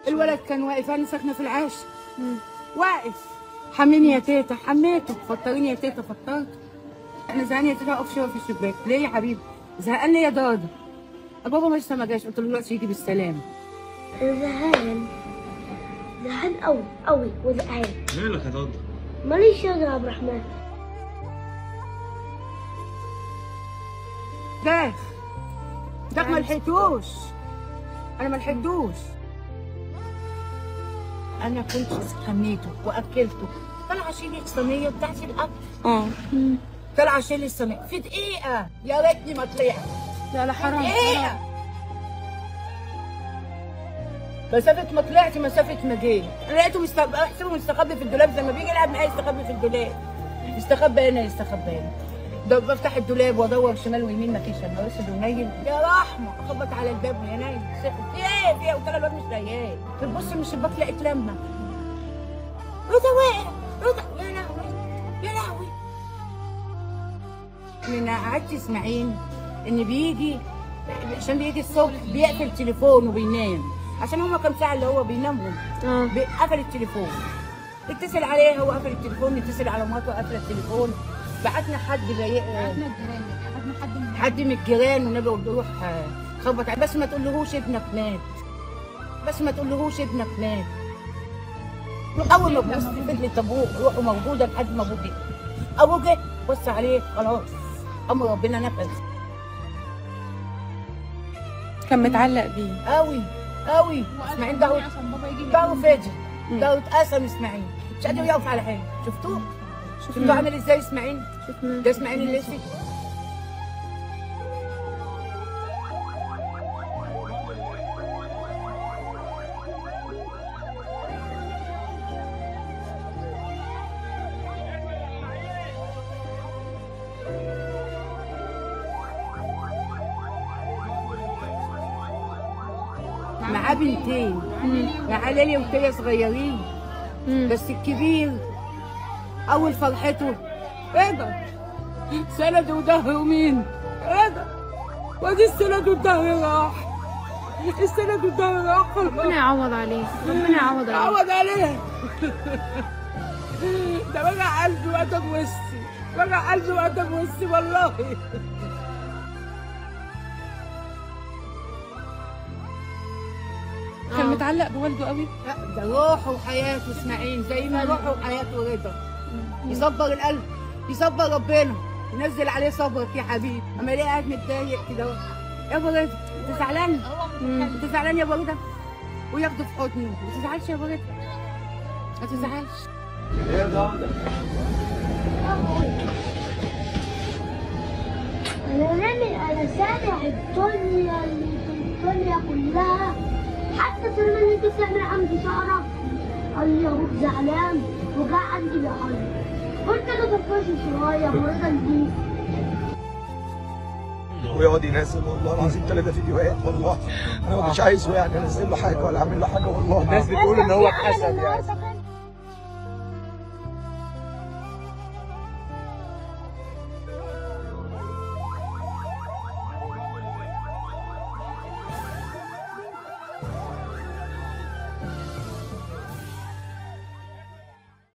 الولد كان واقف، انا ساكنه في العاشر، واقف حميني يا تيتا، حميته، فطريني يا تيتا، فطرته. انا زهقان يا تيتا، اقف شويه في الشباك. ليه يا حبيبي؟ زهقان ليه يا دادا؟ بابا لسه ما جاش. قلت له دلوقتي يجي بالسلامه. انا زهقان، زهقان قوي قوي وزهقان. مالك يا دادا؟ ماليش يا عبد الرحمن. ده ما لحقتوش، انا ما لحقتوش. انا كنت حميته واكلته، طلع شيل الصينيه بتاعت الاكل. طلع شيل الصينيه في دقيقه. يا ريتني ما طلعت. لا حرام. دقيقه. مسافه ما طلعت مسافه ما جيت. انا لقيته احسبه مستخبي في الدولاب، زي ما بيجي يلعب معايا يستخبي في الدولاب. يستخبى هنا يستخبى هنا. بفتح الدولاب وادور شمال ويمين ما فيش. انا اسود ونيل يا رحمه، اخبط على الباب يا نايل في ايه في ايه؟ قلت لها الواد مش ريان. بتبص من الشباك لقيت لمه. رضا واقع، رضا، يا لهوي يا لهوي. من قعدت اسماعيل ان بيجي عشان بيجي الصبح بيقفل تليفونه وبينام، عشان هما كام ساعه اللي هو بينامهم. قفل التليفون، اتصل عليه هو قفل التليفون، اتصل على مراته قفل التليفون. بعتنا حد حد من الجيران والنبي قلت له روح خبط، بس ما تقولهوش ابنك مات، بس ما تقولهوش ابنك مات. اول ما بص فضلت ابوه روحه موجوده لحد ما ابوه جه. ابوه جه بص عليه خلاص، امر ربنا نفذ. كان متعلق بيه قوي قوي. اسماعيل ده فاجر، ده اتقسم اسماعيل، مش قادر يقف على حاجه. شفتوه؟ شفتوه عامل ازاي اسماعيل؟ ده اسماعيل الليثي. معاه بنتين، معاه ليلي وتيا صغيرين، بس الكبير اول فرحته ايه ده؟ سند وظهر مين؟ ايه ده؟ وادي السند والظهر راح، السند والظهر راح. ربنا يعوض عليه، ربنا يعوض عليه، يعوض عليه. ده وجع قلبي وقتك وسي، وجع قلبي وقتك وسي والله. كان متعلق بوالده قوي. لا ده روحه وحياته اسماعيل، زي ما روحه وحياته رضا. يصبر القلب، يصبر ربنا، ينزل عليه صبرك يا حبيبي. اما يلاقي قاعد متضايق كده يا ابو رضا انت زعلان؟ انت زعلان يا ابو رضا؟ وياخده في حضنه. ما تزعلش يا ابو رضا، ما تزعلش. انا سامع الدنيا اللي في الدنيا كلها، حتى سلمان اللي تسمع من عندي شعره قال لي ابوك زعلان وجاء عندي بيعيط. قلت له طفش شويه مريضه نجيب. ويقعد ينزل والله العظيم 3 فيديوهات. والله انا ما كنتش عايزه يعني انزل له حاجه ولا اعمل له حاجه. والله الناس بتقول ان هو اتحسد يعني.